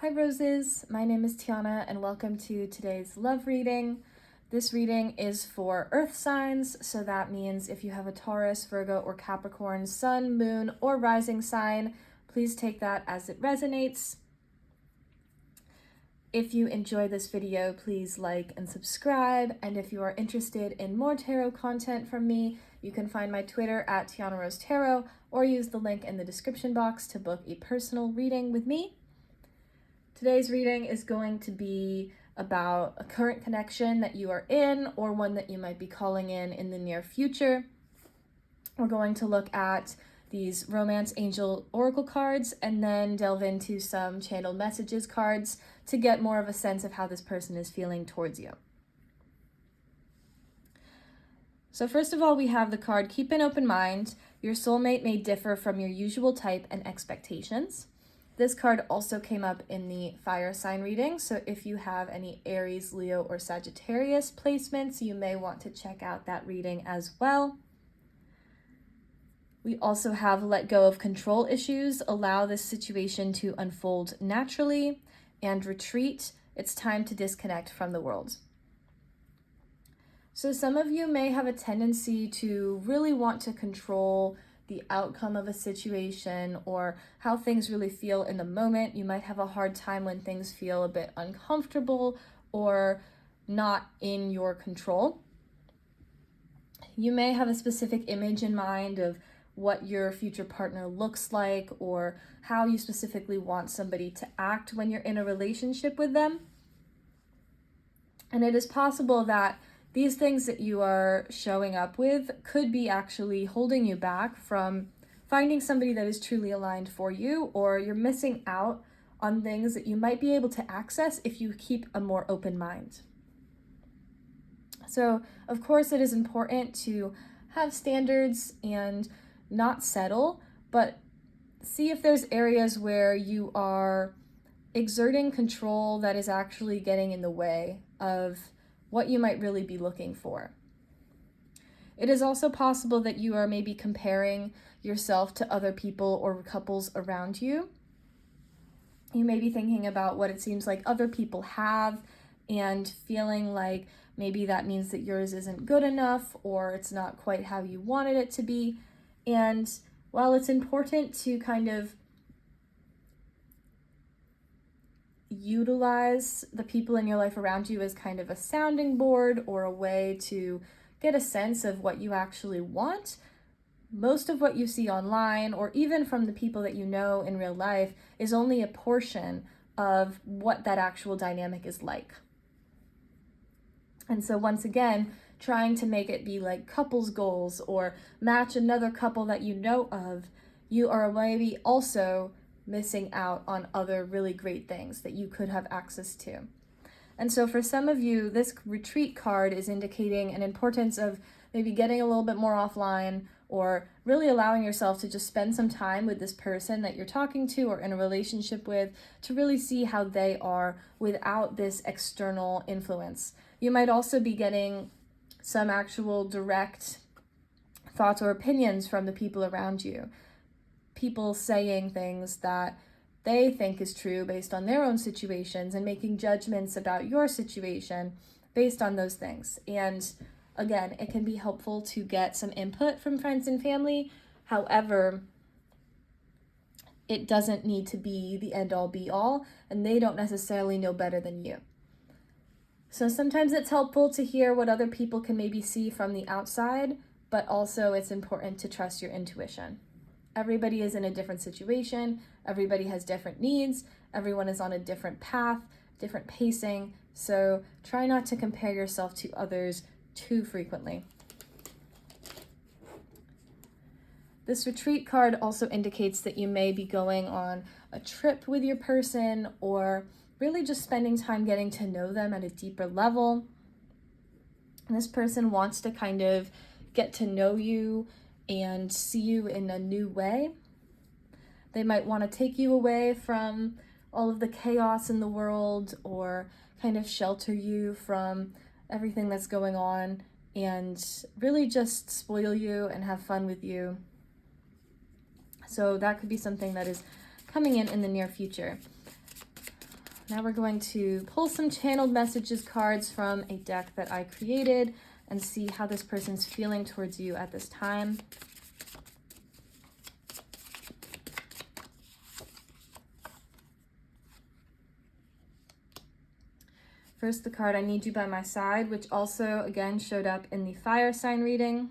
Hi roses, my name is Tianna and welcome to today's love reading. This reading is for earth signs, so that means if you have a Taurus, Virgo, or Capricorn sun, moon, or rising sign, please take that as it resonates. If you enjoy this video, please like and subscribe, and if you are interested in more tarot content from me, you can find my Twitter at Tianna Rose Tarot, or use the link in the description box to book a personal reading with me. Today's reading is going to be about a current connection that you are in or one that you might be calling in the near future. We're going to look at these Romance Angel Oracle cards and then delve into some channeled messages cards to get more of a sense of how this person is feeling towards you. So first of all, we have the card, Keep an Open Mind. Your soulmate may differ from your usual type and expectations. This card also came up in the fire sign reading, so if you have any Aries, Leo, or Sagittarius placements, you may want to check out that reading as well. We also have Let Go of Control Issues, allow this situation to unfold naturally, and Retreat, it's time to disconnect from the world. So some of you may have a tendency to really want to control the outcome of a situation or how things really feel in the moment. You might have a hard time when things feel a bit uncomfortable or not in your control. You may have a specific image in mind of what your future partner looks like or how you specifically want somebody to act when you're in a relationship with them. And it is possible that these things that you are showing up with could be actually holding you back from finding somebody that is truly aligned for you, or you're missing out on things that you might be able to access if you keep a more open mind. So, of course, it is important to have standards and not settle, but see if there's areas where you are exerting control that is actually getting in the way of what you might really be looking for. It is also possible that you are maybe comparing yourself to other people or couples around you. You may be thinking about what it seems like other people have and feeling like maybe that means that yours isn't good enough or it's not quite how you wanted it to be. And while it's important to kind of utilize the people in your life around you as kind of a sounding board or a way to get a sense of what you actually want, most of what you see online or even from the people that you know in real life is only a portion of what that actual dynamic is like. And so once again, trying to make it be like couples goals or match another couple that you know of, you are maybe also missing out on other really great things that you could have access to. And so for some of you, this retreat card is indicating an importance of maybe getting a little bit more offline or really allowing yourself to just spend some time with this person that you're talking to or in a relationship with to really see how they are without this external influence. You might also be getting some actual direct thoughts or opinions from the people around you. People saying things that they think is true based on their own situations and making judgments about your situation based on those things. And again, it can be helpful to get some input from friends and family. However, it doesn't need to be the end all be all, and they don't necessarily know better than you. So sometimes it's helpful to hear what other people can maybe see from the outside, but also it's important to trust your intuition. Everybody is in a different situation. Everybody has different needs. Everyone is on a different path, different pacing. So try not to compare yourself to others too frequently. This retreat card also indicates that you may be going on a trip with your person or really just spending time getting to know them at a deeper level. And this person wants to kind of get to know you and see you in a new way. They might want to take you away from all of the chaos in the world or kind of shelter you from everything that's going on and really just spoil you and have fun with you. So that could be something that is coming in the near future. Now we're going to pull some channeled messages cards from a deck that I created and see how this person's feeling towards you at this time. First, the card I Need You by My Side, which also, again, showed up in the fire sign reading.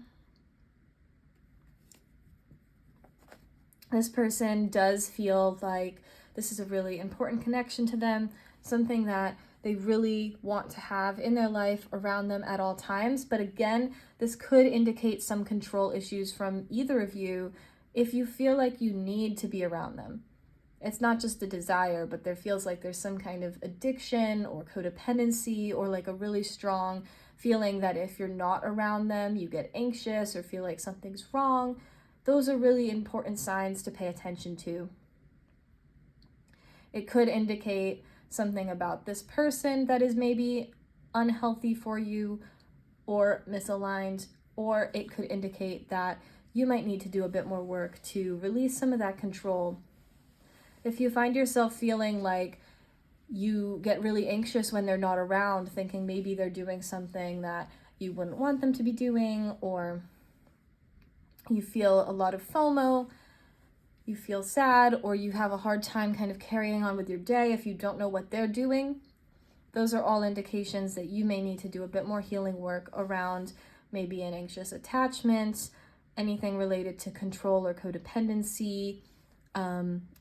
This person does feel like this is a really important connection to them, something that they really want to have in their life, around them at all times. But again, this could indicate some control issues from either of you if you feel like you need to be around them. It's not just a desire, but there feels like there's some kind of addiction or codependency, or like a really strong feeling that if you're not around them, you get anxious or feel like something's wrong. Those are really important signs to pay attention to. It could indicate something about this person that is maybe unhealthy for you or misaligned, or it could indicate that you might need to do a bit more work to release some of that control. If you find yourself feeling like you get really anxious when they're not around, thinking maybe they're doing something that you wouldn't want them to be doing, or you feel a lot of FOMO, you feel sad, or you have a hard time kind of carrying on with your day if you don't know what they're doing, those are all indications that you may need to do a bit more healing work around maybe an anxious attachment, anything related to control or codependency,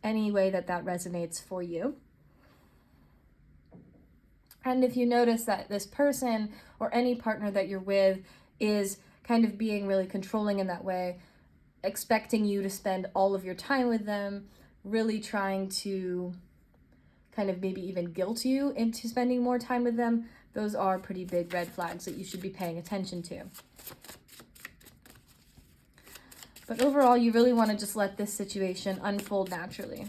any way that resonates for you. And if you notice that this person or any partner that you're with is kind of being really controlling in that way, expecting you to spend all of your time with them, really trying to kind of maybe even guilt you into spending more time with them, those are pretty big red flags that you should be paying attention to. But overall, you really want to just let this situation unfold naturally.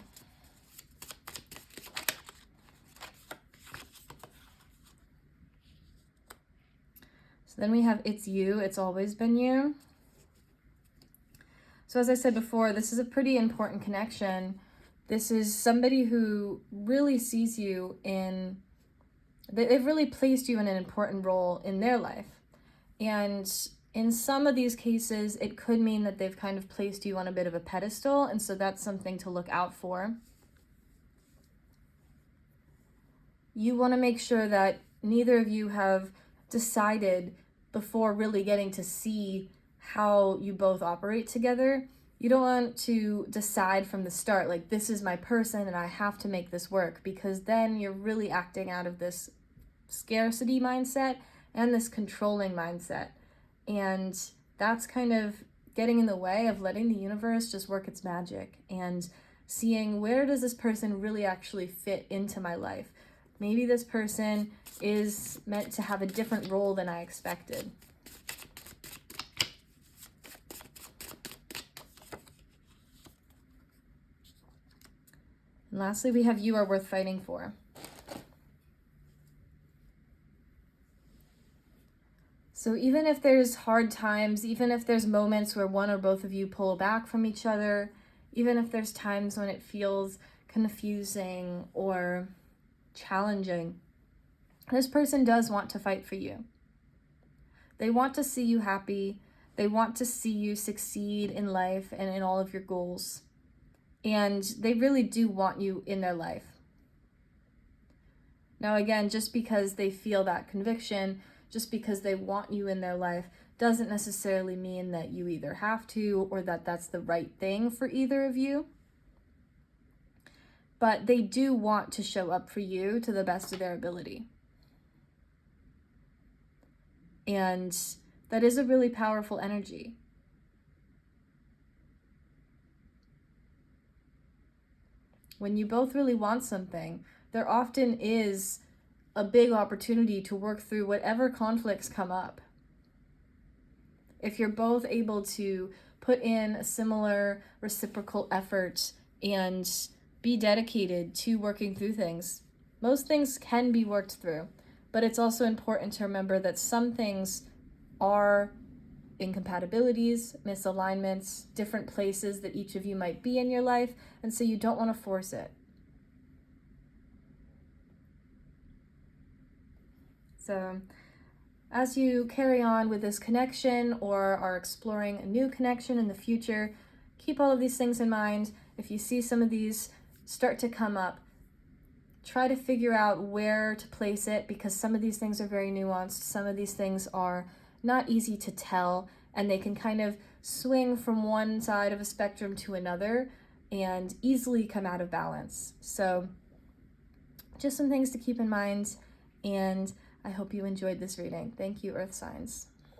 So then we have It's You, It's Always Been You. So as I said before, this is a pretty important connection. This is somebody who really sees you they've really placed you in an important role in their life. And in some of these cases, it could mean that they've kind of placed you on a bit of a pedestal, and so that's something to look out for. You want to make sure that neither of you have decided before really getting to see how you both operate together. You don't want to decide from the start, like, this is my person and I have to make this work, because then you're really acting out of this scarcity mindset and this controlling mindset. And that's kind of getting in the way of letting the universe just work its magic and seeing, where does this person really actually fit into my life? Maybe this person is meant to have a different role than I expected. And lastly, we have You Are Worth Fighting For. So even if there's hard times, even if there's moments where one or both of you pull back from each other, even if there's times when it feels confusing or challenging, this person does want to fight for you. They want to see you happy. They want to see you succeed in life and in all of your goals. And they really do want you in their life. Now, again, just because they feel that conviction, just because they want you in their life, doesn't necessarily mean that you either have to or that that's the right thing for either of you. But they do want to show up for you to the best of their ability. And that is a really powerful energy. When you both really want something, there often is a big opportunity to work through whatever conflicts come up. If you're both able to put in a similar reciprocal effort and be dedicated to working through things, most things can be worked through. But it's also important to remember that some things are incompatibilities, misalignments, different places that each of you might be in your life, and so you don't want to force it. So as you carry on with this connection or are exploring a new connection in the future, keep all of these things in mind. If you see some of these start to come up, try to figure out where to place it, because some of these things are very nuanced. Some of these things are not easy to tell, and they can kind of swing from one side of a spectrum to another and easily come out of balance. So just some things to keep in mind, and I hope you enjoyed this reading. Thank you, Earth signs.